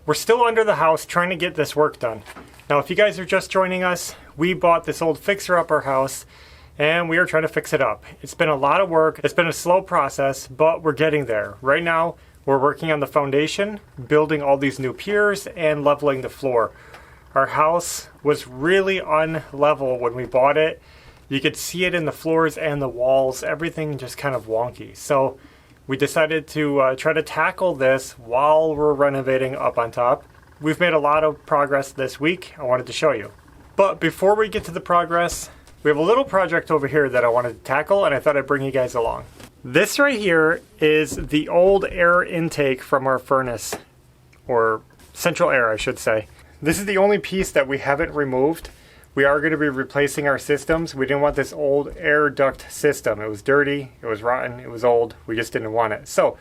We're still under the house trying to get this work done. Now, if you guys are just joining us, we bought this old fixer-upper house and we are trying to fix it up. It's been a lot of work. It's been a slow process, but we're getting there. Right now, we're working on the foundation, building all these new piers and leveling the floor. Our house was really unlevel when we bought it. You could see it in the floors and the walls, everything just kind of wonky. So we decided to try to tackle this while we're renovating up on top. We've made a lot of progress this week. I wanted to show you. But before we get to the progress, we have a little project over here that I wanted to tackle, and I thought I'd bring you guys along. This right here is the old air intake from our furnace, or central air, I should say. This is the only piece that we haven't removed. We are going to be replacing our systems. We didn't want this old air duct system. It was dirty, it was rotten, it was old. We just didn't want it. So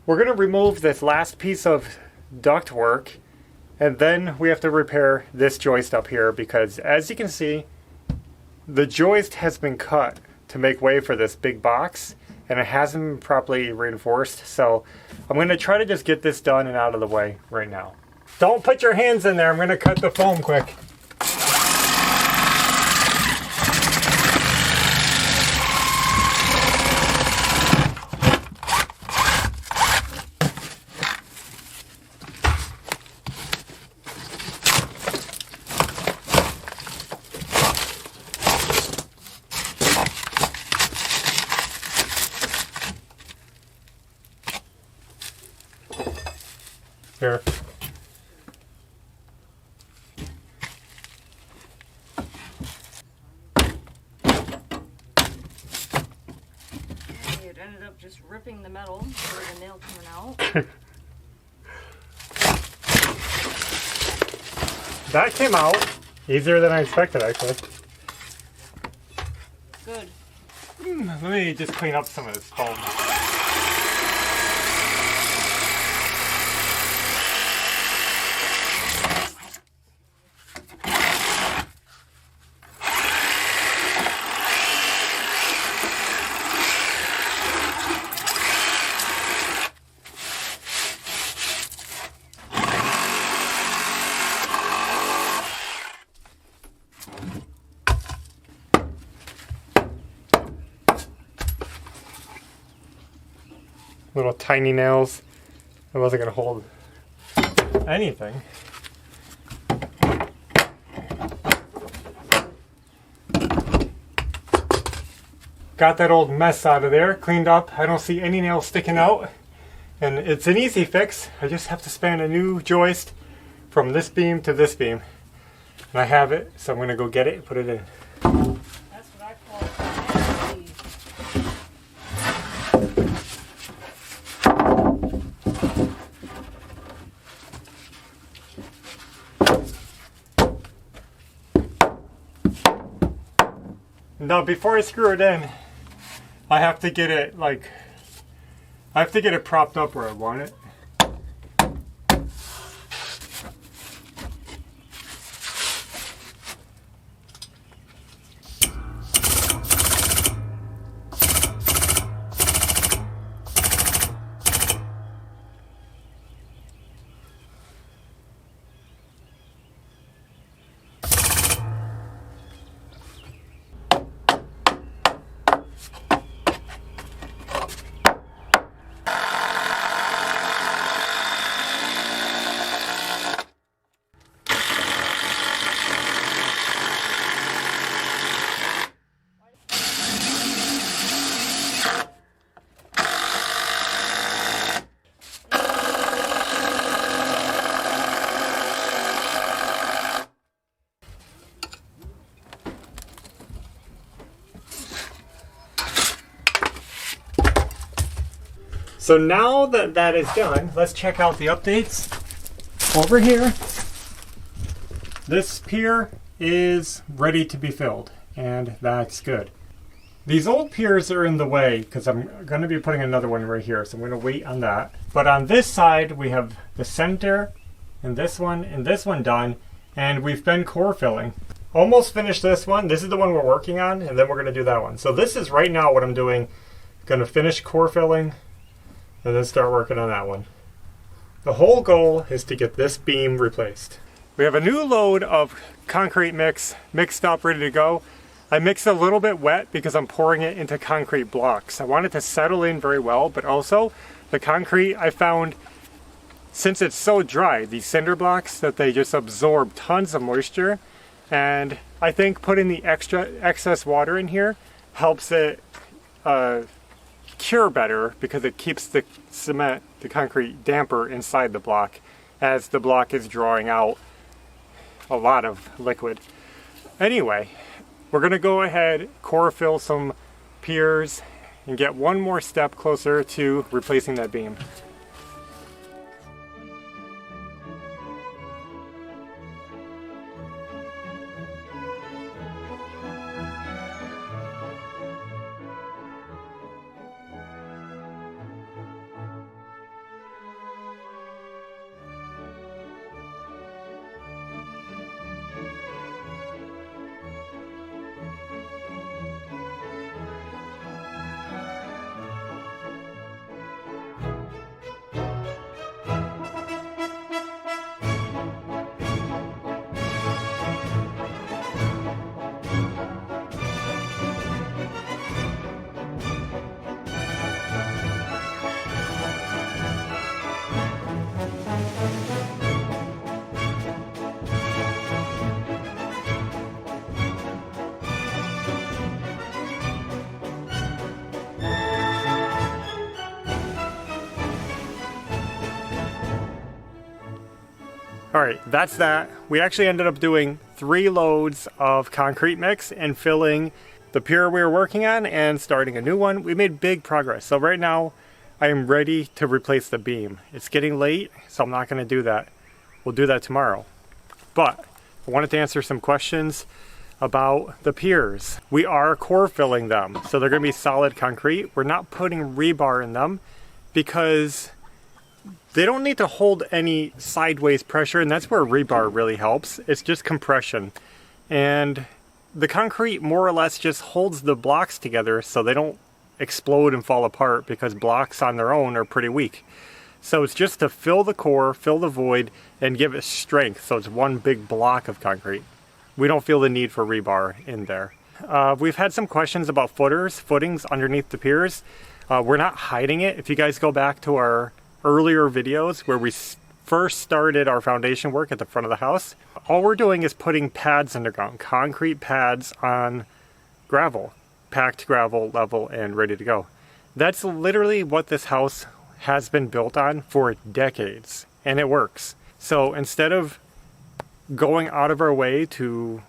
we're going to remove this last piece of duct work, and then we have to repair this joist up here because, as you can see, the joist has been cut to make way for this big box, and it hasn't been properly reinforced. So I'm going to try to just get this done and out of the way right now. Don't put your hands in there. I'm going to cut the foam quick. Here. It ended up just ripping the metal for the nail coming out. That came out easier than I expected, actually. Good. Let me just clean up some of this foam. Little tiny nails. It wasn't going to hold anything. Got that old mess out of there, cleaned up. I don't see any nails sticking out. And it's an easy fix. I just have to span a new joist from this beam to this beam. And I have it, so I'm going to go get it and put it in. That's what I call it. Now before I screw it in, I have to get it propped up where I want it. So now that that is done, let's check out the updates. Over here, this pier is ready to be filled, and that's good. These old piers are in the way because I'm going to be putting another one right here, so I'm going to wait on that. But on this side, we have the center, and this one done, and we've been core filling. Almost finished this one. This is the one we're working on, and then we're going to do that one. So this is right now what I'm doing. Going to finish core filling, and then start working on that one. The whole goal is to get this beam replaced. We have a new load of concrete mix mixed up, ready to go. I mixed a little bit wet because I'm pouring it into concrete blocks. I want it to settle in very well, but also the concrete, I found, since it's so dry, these cinder blocks, that they just absorb tons of moisture. And I think putting the excess water in here helps it cure better, because it keeps the cement, the concrete, damper inside the block as the block is drawing out a lot of liquid. Anyway, we're going to go ahead, core fill some piers, and get one more step closer to replacing that beam. Alright, that's that. We actually ended up doing 3 loads of concrete mix and filling the pier we were working on and starting a new one. We made big progress. So right now, I am ready to replace the beam. It's getting late, so I'm not going to do that. We'll do that tomorrow. But I wanted to answer some questions about the piers. We are core filling them, so they're going to be solid concrete. We're not putting rebar in them because they don't need to hold any sideways pressure, and that's where rebar really helps. It's just compression. And the concrete more or less just holds the blocks together so they don't explode and fall apart, because blocks on their own are pretty weak. So it's just to fill the core, fill the void, and give it strength, so it's one big block of concrete. We don't feel the need for rebar in there. We've had some questions about footings underneath the piers. We're not hiding it. If you guys go back to our earlier videos where we first started our foundation work at the front of the house, all we're doing is putting pads underground, concrete pads on gravel, packed gravel, level and ready to go. That's literally what this house has been built on for decades, and it works. So instead of going out of our way to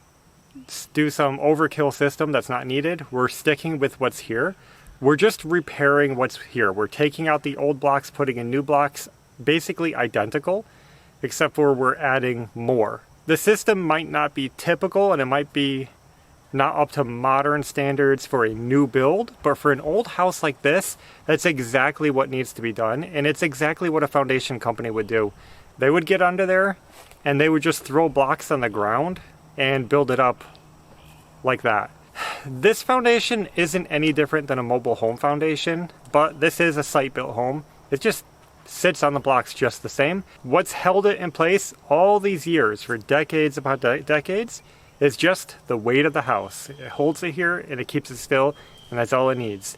do some overkill system that's not needed, we're sticking with what's here. We're just repairing what's here. We're taking out the old blocks, putting in new blocks, basically identical, except for we're adding more. The system might not be typical, and it might be not up to modern standards for a new build, but for an old house like this, that's exactly what needs to be done, and it's exactly what a foundation company would do. They would get under there, and they would just throw blocks on the ground and build it up like that. This foundation isn't any different than a mobile home foundation, but this is a site-built home. It just sits on the blocks just the same. What's held it in place all these years, for decades upon decades, is just the weight of the house. It holds it here and it keeps it still, and that's all it needs.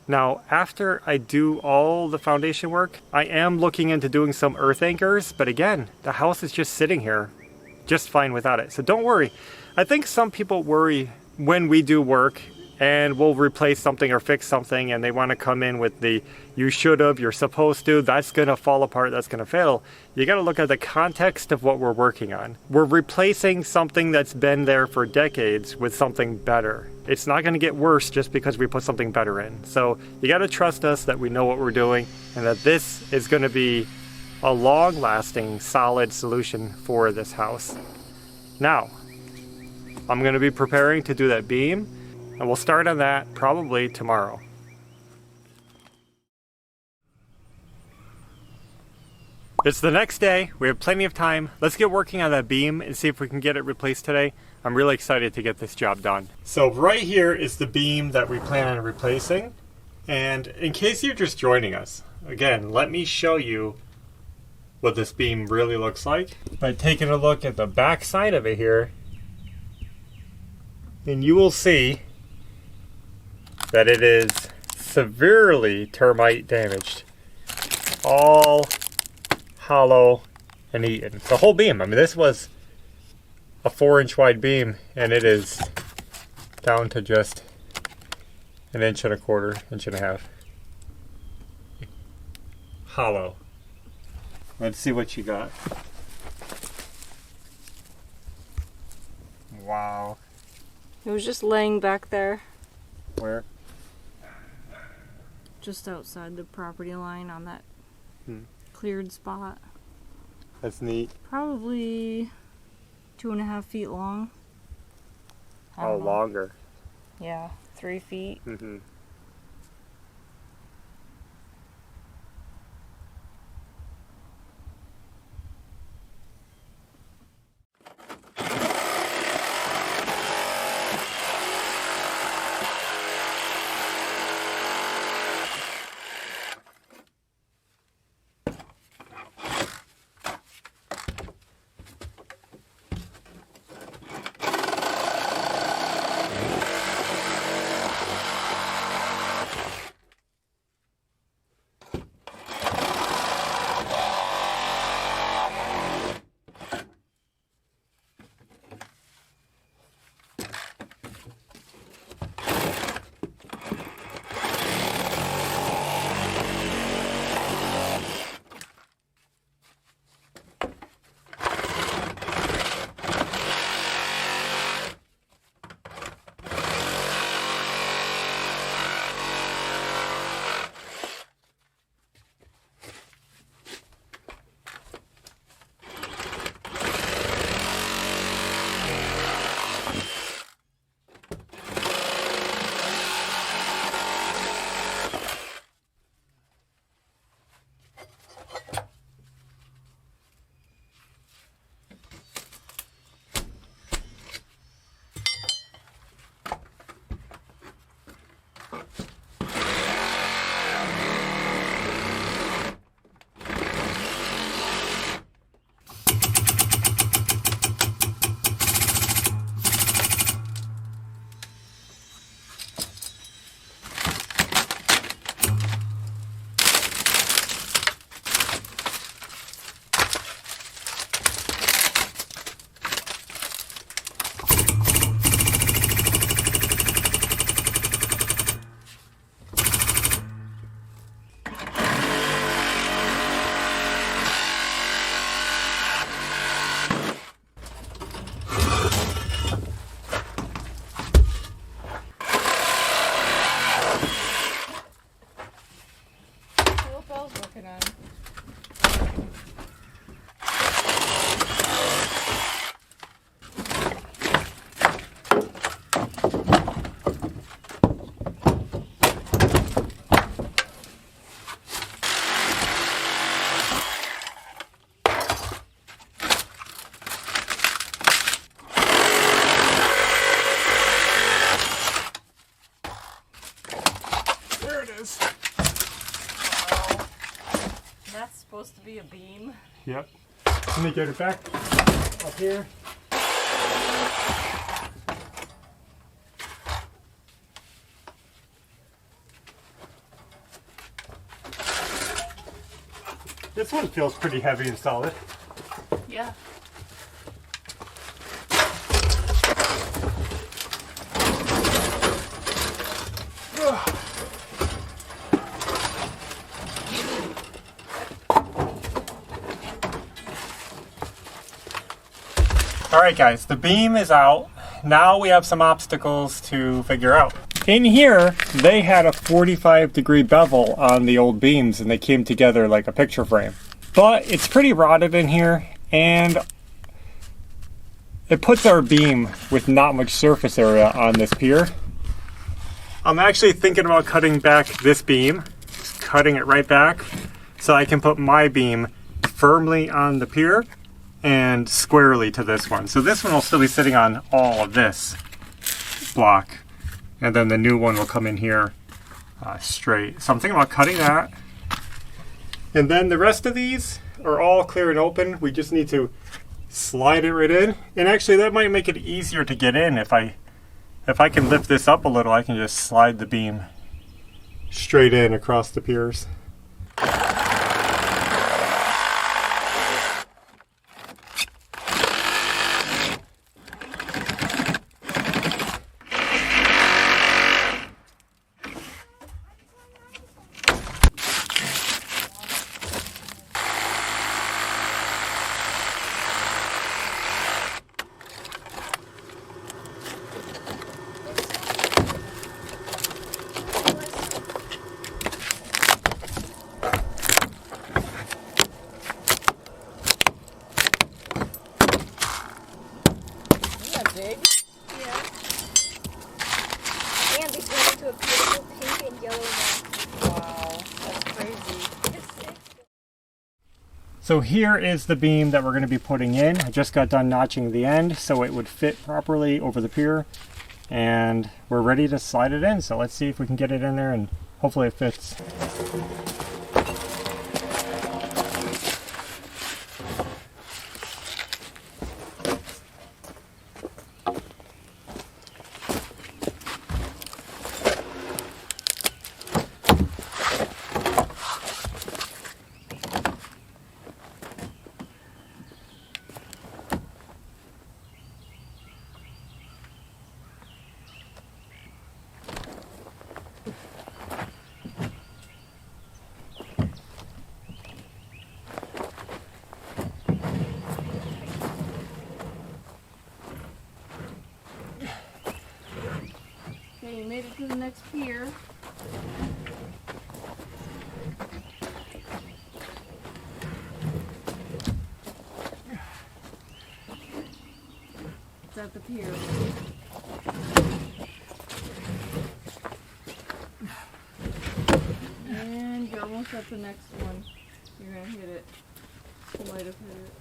Now, after I do all the foundation work, I am looking into doing some earth anchors, but again, the house is just sitting here just fine without it. So don't worry. I think some people worry when we do work and we'll replace something or fix something, and they want to come in with the you should have, you're supposed to, that's going to fall apart, that's going to fail. You got to look at the context of what we're working on. We're replacing something that's been there for decades with something better. It's not going to get worse just because we put something better in. So you got to trust us that we know what we're doing, and that this is going to be a long-lasting, solid solution for this house. Now, I'm going to be preparing to do that beam, and we'll start on that probably tomorrow. It's the next day. We have plenty of time. Let's get working on that beam and see if we can get it replaced today. I'm really excited to get this job done. So right here is the beam that we plan on replacing. And in case you're just joining us, again, let me show you what this beam really looks like by taking a look at the back side of it here. And you will see that it is severely termite damaged. All hollow and eaten. The whole beam. I mean, this was a 4-inch wide beam and it is down to just an 1.25 inches, 1.5 inches. Hollow. Let's see what you got. Wow. It was just laying back there, Where? just outside the property line on that cleared spot. That's neat. Probably 2.5 feet long. I Oh, don't know. longer. Yeah, 3 feet. Mm-hmm. Supposed to be a beam. Yep. Let me get it back up here. This one feels pretty heavy and solid. Yeah. Alright guys, the beam is out. Now we have some obstacles to figure out. In here, they had a 45-degree bevel on the old beams and they came together like a picture frame. But it's pretty rotted in here and it puts our beam with not much surface area on this pier. I'm actually thinking about cutting back this beam, just cutting it right back so I can put my beam firmly on the pier and squarely to this one. So this one will still be sitting on all of this block. And then the new one will come in here straight. So I'm thinking about cutting that. And then the rest of these, are all clear and open. We just need to slide it right in. And actually that might make it easier to get in. If I can lift this up a little, I can just slide the beam straight in across the piers. Big? Yeah. And they turned into a beautiful pink and yellow mess. Wow, that's crazy. It's sick. So here is the beam that we're going to be putting in. I just got done notching the end so it would fit properly over the pier, and we're ready to slide it in. So let's see if we can get it in there and hopefully it fits. Okay, you made it to the next pier. It's at the pier. And you're almost at the next one. You're gonna hit it. You might have hit it.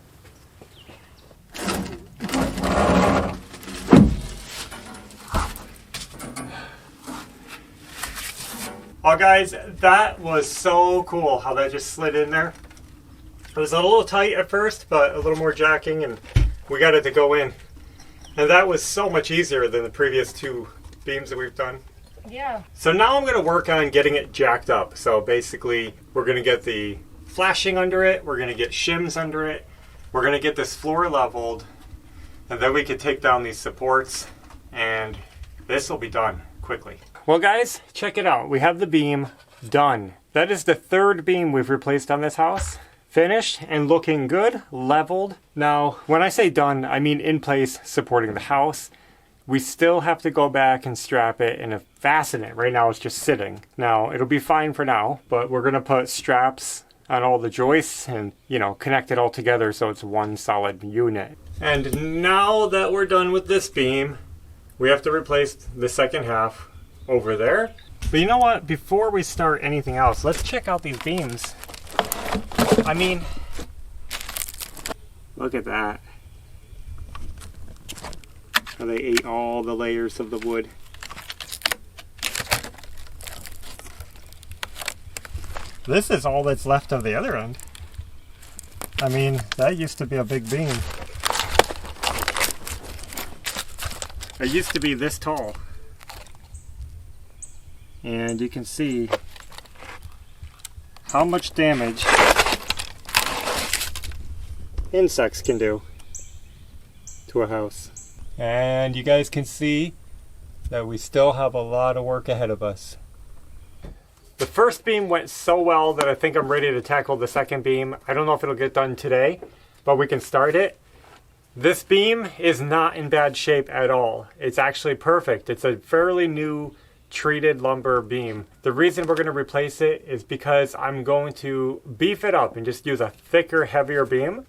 Oh guys, that was so cool how that just slid in there. It was a little tight at first, but a little more jacking and we got it to go in. And that was so much easier than the previous two beams that we've done. Yeah. So now I'm going to work on getting it jacked up. So basically we're going to get the flashing under it, we're going to get shims under it, we're going to get this floor leveled, and then we can take down these supports and this will be done quickly. Well guys, check it out. We have the beam done. That is the third beam we've replaced on this house. Finished and looking good, leveled. Now, when I say done, I mean in place supporting the house. We still have to go back and strap it and fasten it. Right now it's just sitting. Now, it'll be fine for now, but we're gonna put straps on all the joists and, you know, connect it all together so it's one solid unit. And now that we're done with this beam, we have to replace the second half over there. But you know what? Before we start anything else, let's check out these beams. I mean, look at that. How they ate all the layers of the wood. This is all that's left of the other end. I mean, that used to be a big beam. It used to be this tall. And you can see how much damage insects can do to a house. And you guys can see that we still have a lot of work ahead of us. The first beam went so well that I think I'm ready to tackle the second beam. I don't know if it'll get done today, but we can start it. This beam is not in bad shape at all. It's actually perfect. It's a fairly new treated lumber beam. The reason we're going to replace it is because I'm going to beef it up and just use a thicker, heavier beam.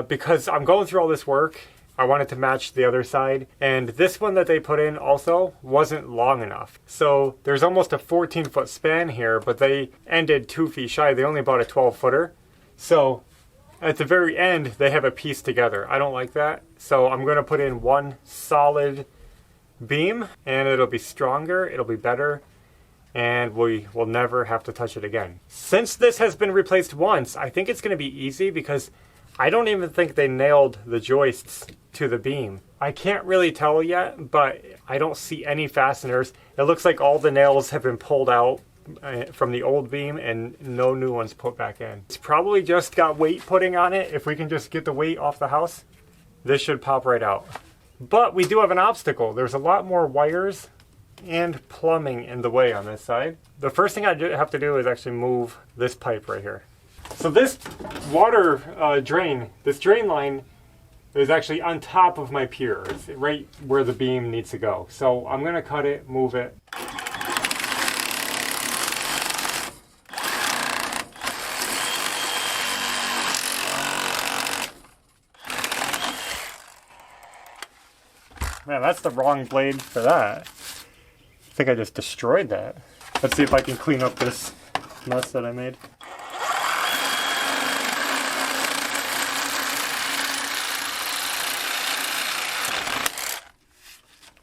Because I'm going through all this work, I wanted to match the other side, and this one that they put in also wasn't long enough. So there's almost a 14-foot span here, but they ended 2 feet shy. They only bought a 12-footer. So at the very end, they have it pieced together. I don't like that. So I'm going to put in one solid beam, and it'll be stronger, it'll be better, and we will never have to touch it again. Since this has been replaced once, I think it's going to be easy because I don't even think they nailed the joists to the beam. I can't really tell yet, but I don't see any fasteners. It looks like all the nails have been pulled out from the old beam and no new ones put back in. It's probably just got weight putting on it. If we can just get the weight off the house, this should pop right out. But we do have an obstacle. There's a lot more wires and plumbing in the way on this side. The first thing I have to do is actually move this pipe right here. So this water this drain line is actually on top of my pier. It's right where the beam needs to go. So I'm gonna cut it, move it. Man, that's the wrong blade for that. I think I just destroyed that. Let's see if I can clean up this mess that I made.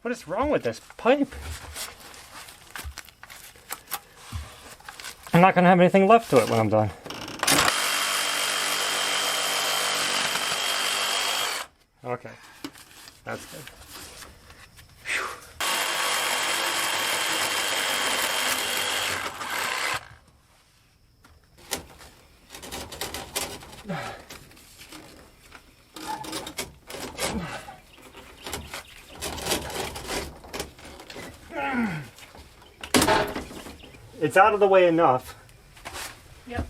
What is wrong with this pipe? I'm not gonna have anything left to it when I'm done. Okay, that's good. It's out of the way enough. Yep.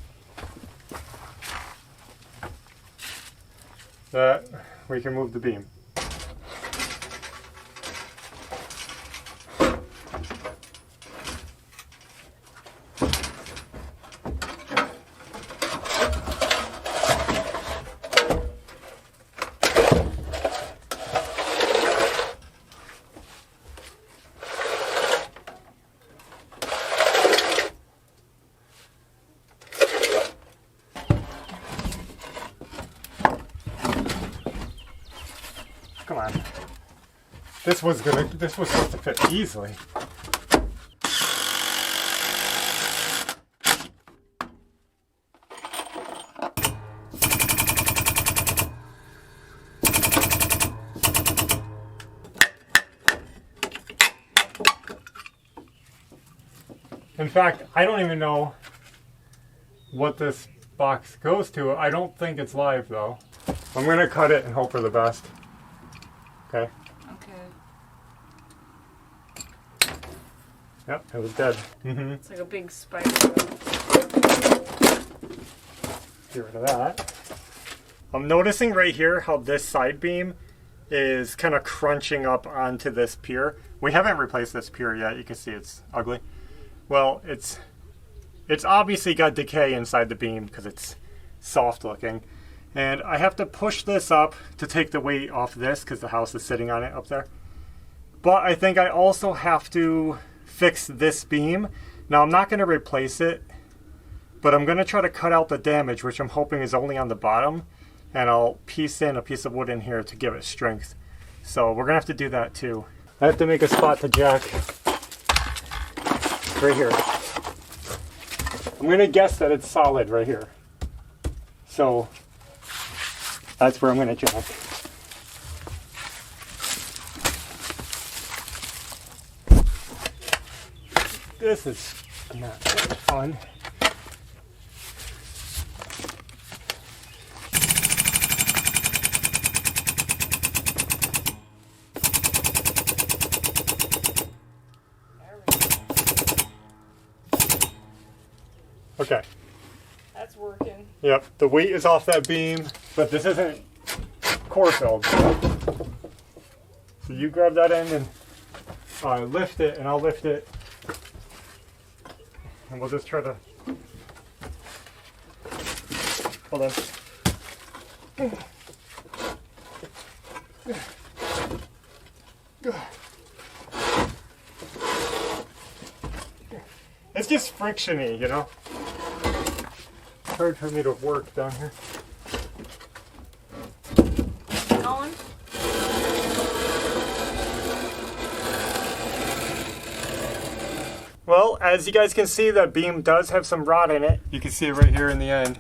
That we can move the beam. Come on. This was supposed to fit easily. In fact, I don't even know what this box goes to. I don't think it's live though. I'm gonna cut it and hope for the best. Okay. Okay. Yep, it was dead. It's like a big spider. Get rid of that. I'm noticing right here how this side beam is kind of crunching up onto this pier. We haven't replaced this pier yet. You can see it's ugly. Well, it's obviously got decay inside the beam because it's soft looking. And I have to push this up to take the weight off this because the house is sitting on it up there. But I think I also have to fix this beam. Now I'm not going to replace it, but I'm going to try to cut out the damage, which I'm hoping is only on the bottom. And I'll piece in a piece of wood in here to give it strength. So we're going to have to do that too. I have to make a spot to jack right here. I'm going to guess that it's solid right here. So that's where I'm going to jack. This is not fun. Okay. That's working. Yep, the weight is off that beam, but this isn't core filled. So you grab that end and lift it, and I'll lift it. And we'll just try to... Hold on. It's just frictiony, you know? It's hard for me to work down here. Going? Well, Well, as you guys can see, the beam does have some rot in it. You can see it right here in the end.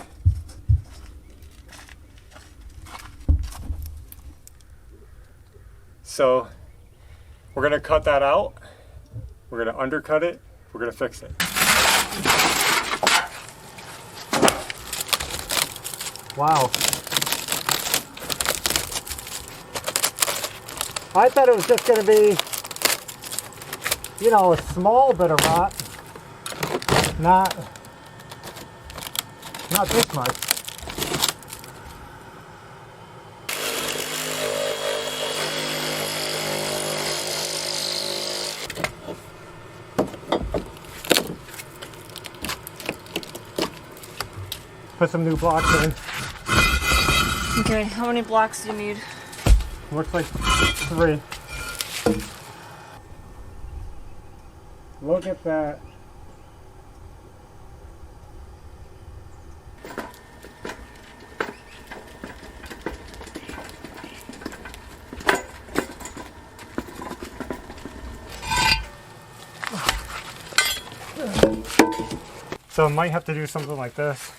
So we're gonna cut that out. We're gonna undercut it. We're gonna fix it. Wow. I thought it was just gonna be, you know, a small bit of rot. Not this much. Put some new blocks in. Okay, how many blocks do you need? Looks like 3. Look at that. So I might have to do something like this.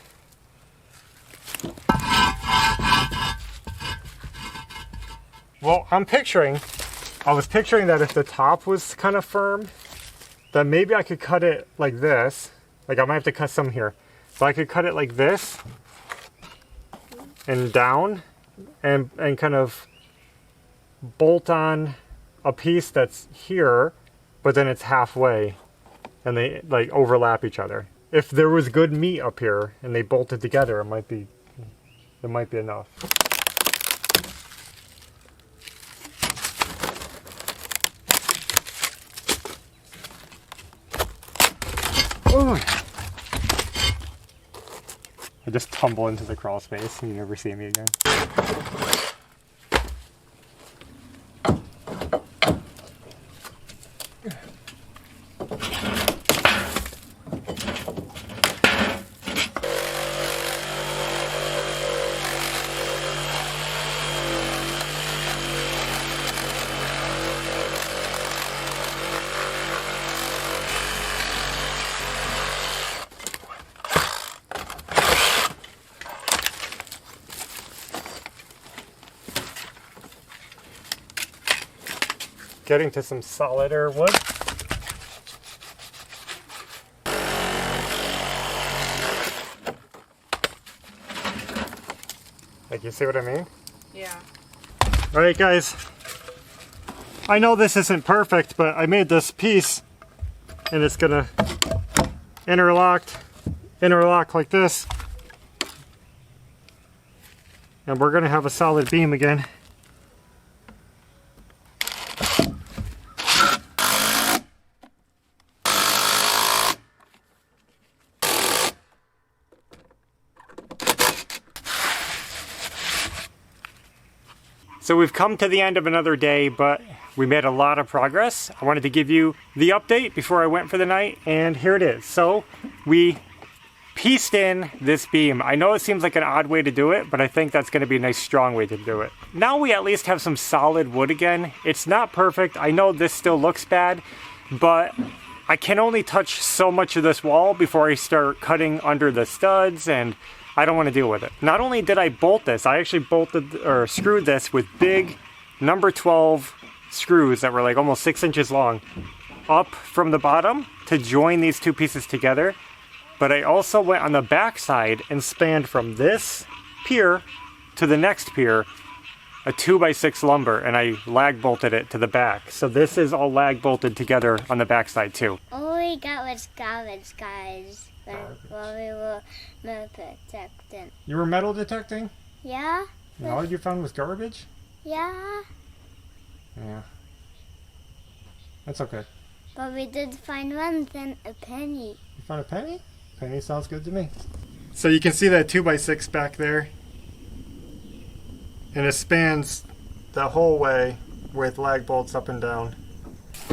Well, I was picturing that if the top was kind of firm, then maybe I could cut it like this. Like I might have to cut some here. So I could cut it like this and down and kind of bolt on a piece that's here, but then it's halfway and they like overlap each other. If there was good meat up here and they bolted together, it might be enough. Ooh. I just tumble into the crawl space and you never see me again. Getting to some solider wood. Like, you see what I mean? Yeah. All right, guys. I know this isn't perfect, but I made this piece and it's gonna interlock like this. And we're gonna have a solid beam again. So we've come to the end of another day, but we made a lot of progress. I wanted to give you the update before I went for the night, and here it is. So we pieced in this beam. I know it seems like an odd way to do it, but I think that's going to be a nice strong way to do it. Now we at least have some solid wood again. It's not perfect. I know this still looks bad, but I can only touch so much of this wall before I start cutting under the studs, and I don't want to deal with it. Not only did I bolt this, I actually screwed this with big number 12 screws that were like almost 6 inches long up from the bottom to join these two pieces together. But I also went on the back side and spanned from this pier to the next pier a 2x6 lumber, and I lag bolted it to the back. So this is all lag bolted together on the back side too. All we got was garbage, guys. While we were metal detecting. You were metal detecting? Yeah? And all you found was garbage? Yeah. Yeah. That's okay. But we did find one thing, a penny. You found a penny? Penny sounds good to me. So you can see that 2x6 back there. And it spans the whole way with lag bolts up and down.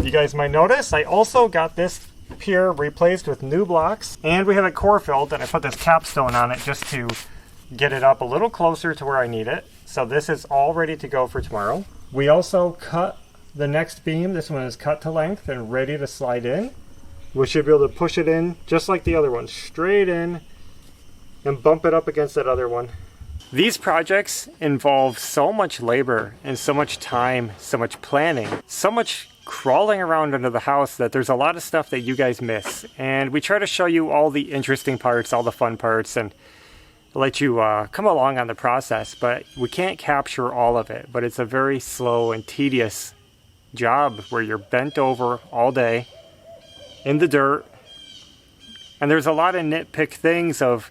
You guys might notice I also got this pier replaced with new blocks, and we have it core filled, and I put this capstone on it just to get it up a little closer to where I need it. So this is all ready to go for tomorrow. We also cut the next beam. This one is cut to length and ready to slide in. we should be able to push it in just like the other one, straight in, and bump it up against that other one. These projects involve so much labor and so much time, so much planning, so much crawling around under the house that there's a lot of stuff that you guys miss. And we try to show you all the interesting parts, all the fun parts, and let you come along on the process. But we can't capture all of it. But it's a very slow and tedious job where you're bent over all day in the dirt. And there's a lot of nitpick things of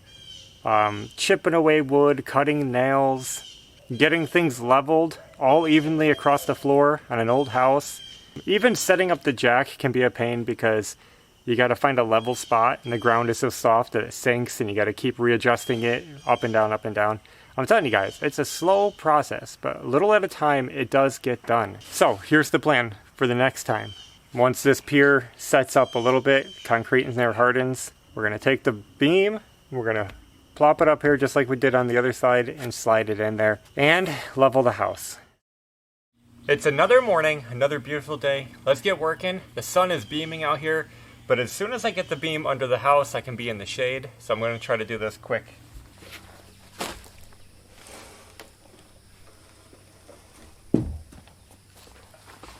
chipping away wood, cutting nails, getting things leveled all evenly across the floor on an old house. Even setting up the jack can be a pain because you got to find a level spot and the ground is so soft that it sinks and you got to keep readjusting it up and down, up and down. I'm telling you guys, it's a slow process, but a little at a time it does get done. So here's the plan for the next time. Once this pier sets up a little bit, concrete in there hardens, we're going to take the beam, we're going to plop it up here just like we did on the other side and slide it in there and level the house. It's another morning, another beautiful day. Let's get working. The sun is beaming out here, but as soon as I get the beam under the house, I can be in the shade. So I'm going to try to do this quick.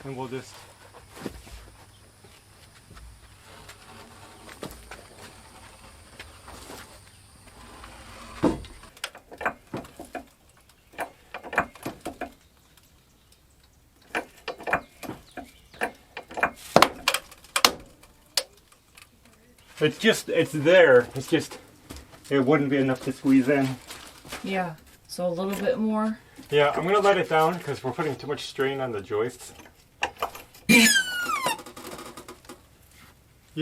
And we'll just it's there. It's just, it wouldn't be enough to squeeze in. Yeah, so a little bit more. Yeah, I'm going to let it down because we're putting too much strain on the joists. You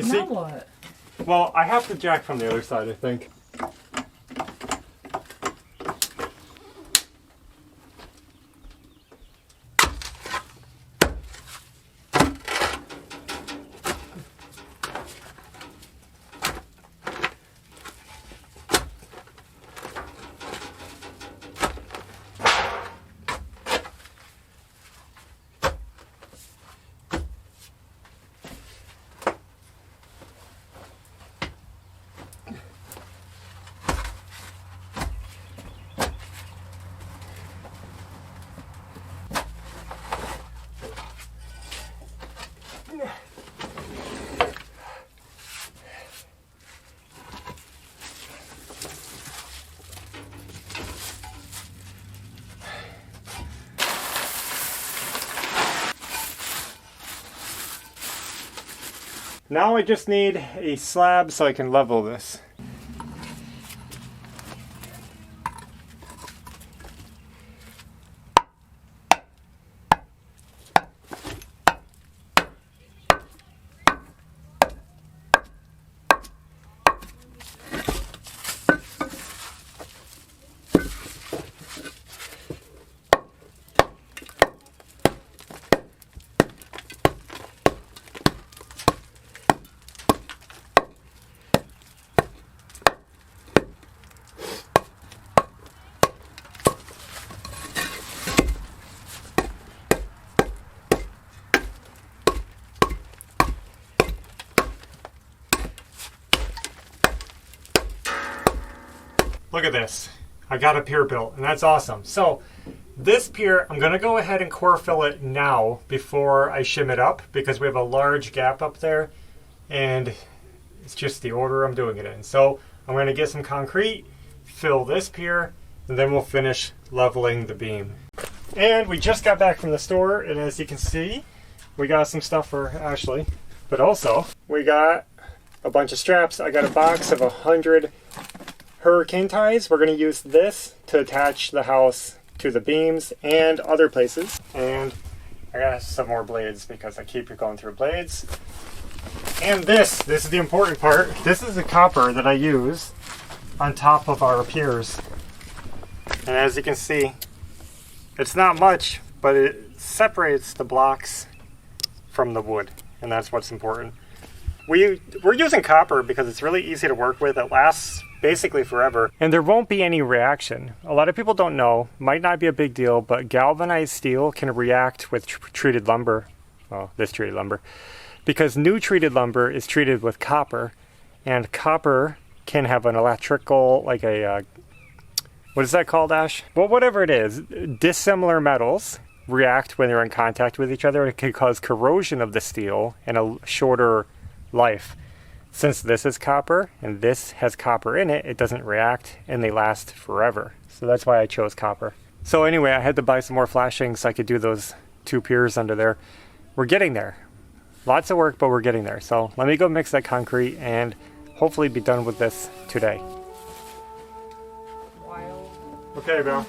see? Now what? Well, I have the jack from the other side, I think. Now I just need a slab so I can level this. Look at this. I got a pier built, and that's awesome. So this pier, I'm going to go ahead and core fill it now before I shim it up because we have a large gap up there, and it's just the order I'm doing it in. So I'm going to get some concrete, fill this pier, and then we'll finish leveling the beam. And we just got back from the store, and as you can see, we got some stuff for Ashley, but also we got a bunch of straps. I got a box of 100 hurricane ties. We're going to use this to attach the house to the beams and other places. And I got some more blades because I keep going through blades. And this is the important part. This is the copper that I use on top of our piers. And as you can see, it's not much, but it separates the blocks from the wood. And that's what's important. We're using copper because it's really easy to work with. It lasts basically forever, and there won't be any reaction. A lot of people don't know, might not be a big deal, but galvanized steel can react with treated lumber, well, this treated lumber, because new treated lumber is treated with copper, and copper can have an electrical, like a, what is that called, Ash? Well, whatever it is, dissimilar metals react when they're in contact with each other. It can cause corrosion of the steel and a shorter life. Since this is copper and this has copper in it, it doesn't react and they last forever. So that's why I chose copper. So anyway, I had to buy some more flashing so I could do those 2 piers under there. We're getting there. Lots of work, but we're getting there. So let me go mix that concrete and hopefully be done with this today. Wild. Okay, Bill.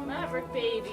Maverick baby.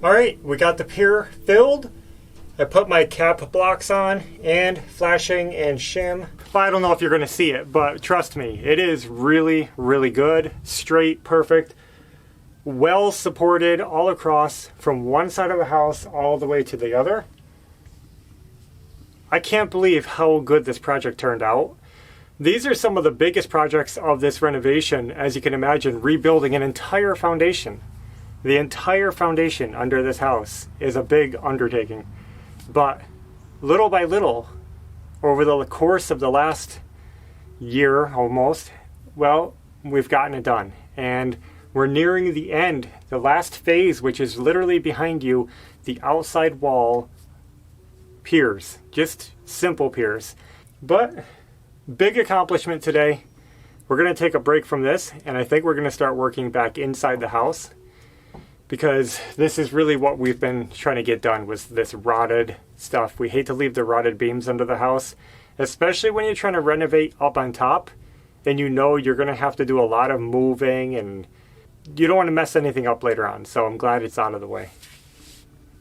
All right, we got the pier filled. I put my cap blocks on and flashing and shim. I don't know if you're gonna see it, but trust me, it is really, really good. Straight, perfect, well supported all across from one side of the house all the way to the other. I can't believe how good this project turned out. These are some of the biggest projects of this renovation, as you can imagine, rebuilding an entire foundation. The entire foundation under this house is a big undertaking. But little by little, over the course of the last year almost, well, we've gotten it done. And we're nearing the end, the last phase, which is literally behind you, the outside wall piers, just simple piers. But big accomplishment today. We're gonna take a break from this, and I think we're gonna start working back inside the house, because this is really what we've been trying to get done, was this rotted stuff. We hate to leave the rotted beams under the house, especially when you're trying to renovate up on top and you know you're gonna have to do a lot of moving and you don't want to mess anything up later on. So I'm glad it's out of the way.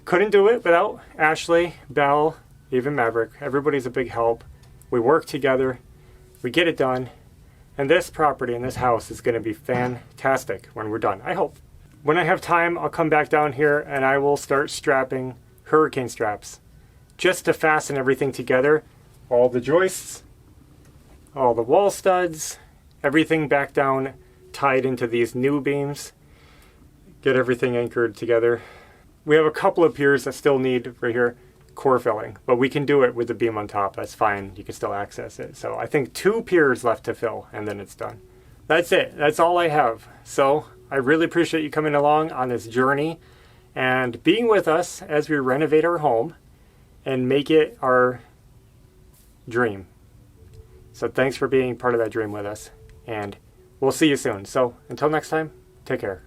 Couldn't do it without Ashley, Belle, even Maverick. Everybody's a big help. We work together, we get it done, and this property and this house is gonna be fantastic when we're done, I hope. When I have time, I'll come back down here and I will start strapping hurricane straps just to fasten everything together. All the joists, all the wall studs, everything back down, tied into these new beams. Get everything anchored together. We have a couple of piers that still need, right here, core filling, but we can do it with the beam on top. That's fine. You can still access it. So I think 2 piers left to fill and then it's done. That's it. That's all I have. So I really appreciate you coming along on this journey and being with us as we renovate our home and make it our dream. So thanks for being part of that dream with us, and we'll see you soon. So until next time, take care.